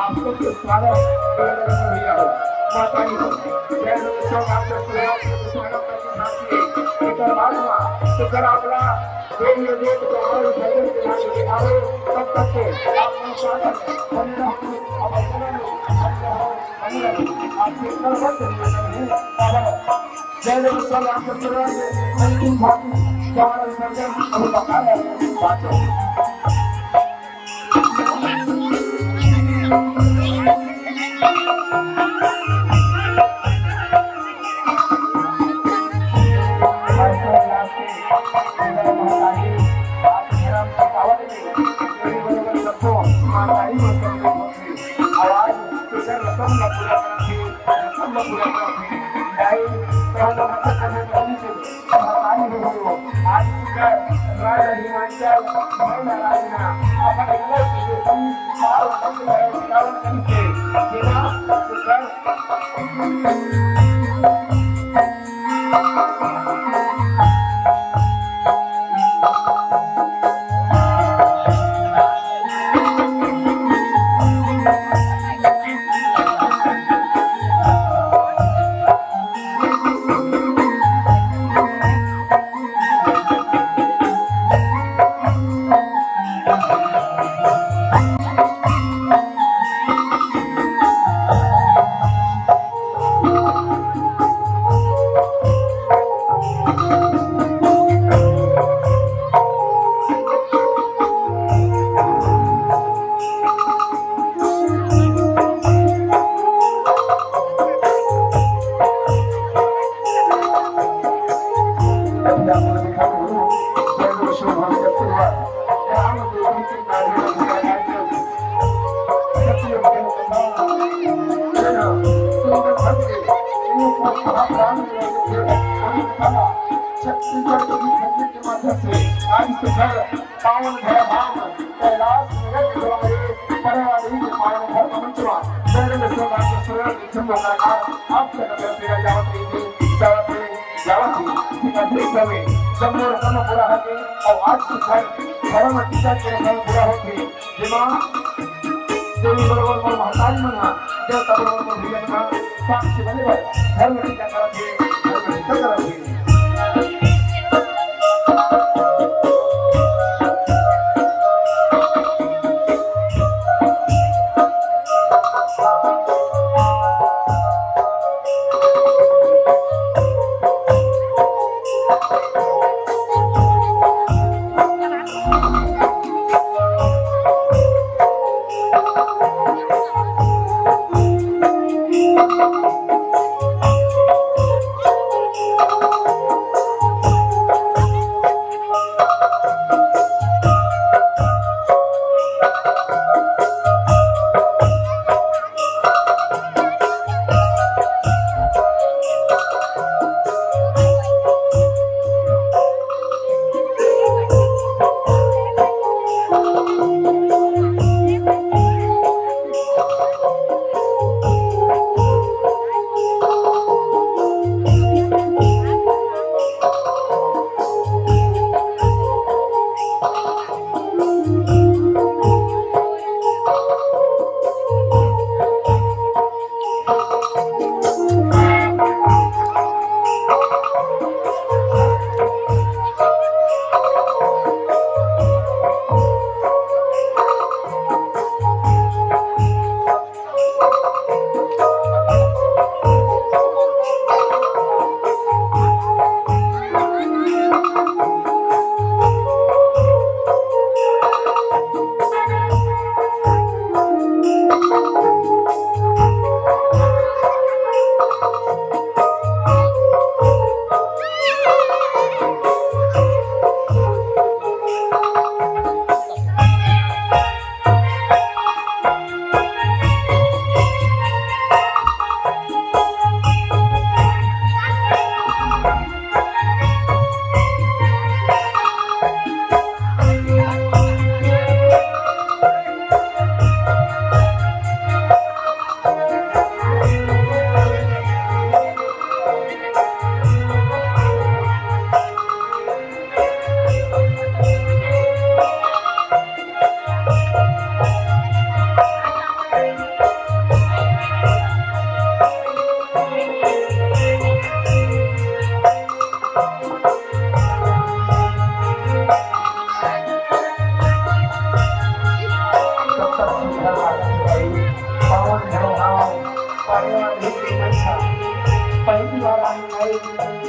आप सबके स्वागत भैया हो माता रानी हो जय लोग आप सबके स्वागत करके एक बार तो कर आपला देव ने तो हमारे शरीर के नाम दिखाओ तब तक के आप स्वागत बने रहो अब अपने आपसे सर्वत जय लोग सब आप सबके अंतिम भागी हमारा सर्जन अभी बता है बातों साक्षी बने धर्म टीका करेंगे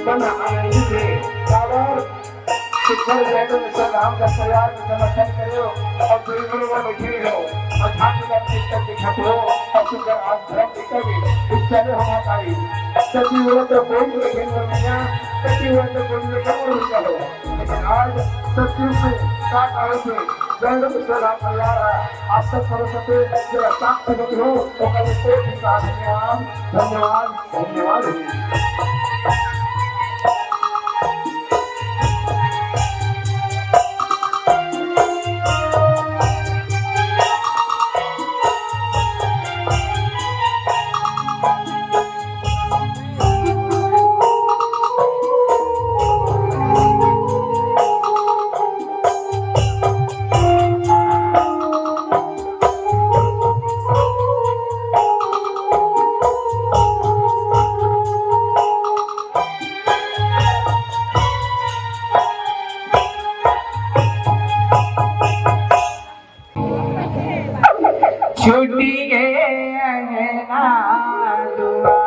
मन आनंदित है और शिक्षण ग्रहण में संग्राम का परिवार में समर्थन करो और गुरु में बैठे रहो और ठाकुर का कीर्तन दिखा हो और सुंदर आज धर्म दिखेगी इस तरह हम हमारी सती हुए तो कोई लेकिन मनिया सती हुए तो कोई लेकिन वो क्या हो लेकिन आज सत्य से साथ आए थे जन्म में संग्राम परिवार है आप सब सरस्वती जरा साथ से हो तो कल कोई धन्यवाद धन्यवाद धन्यवाद छूटी गए अंगना दुआ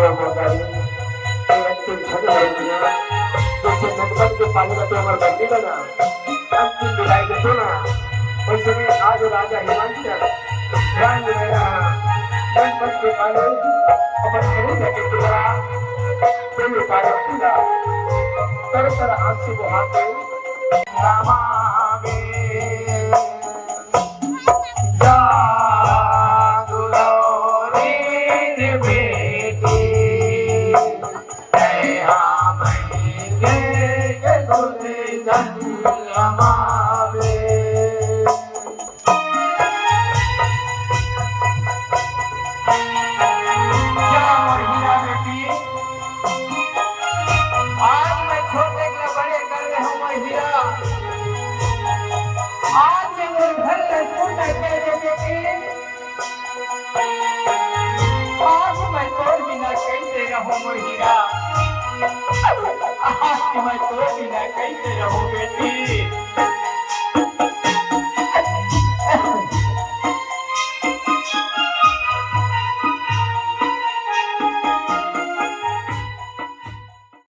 आओ बताइए अंतिम क्षण में दुनिया जैसे नटबन के पालेगा तो अमर बनने लगा अंतिम विदाई के सुना वैसे आज राजा हिमांचल ध्यान में रहा नटबन के पाले अपन शरीर के द्वारा कोई कार्य किया कर आंसू बहाते रामा मैं तो बिना कैसे रहूं बेटी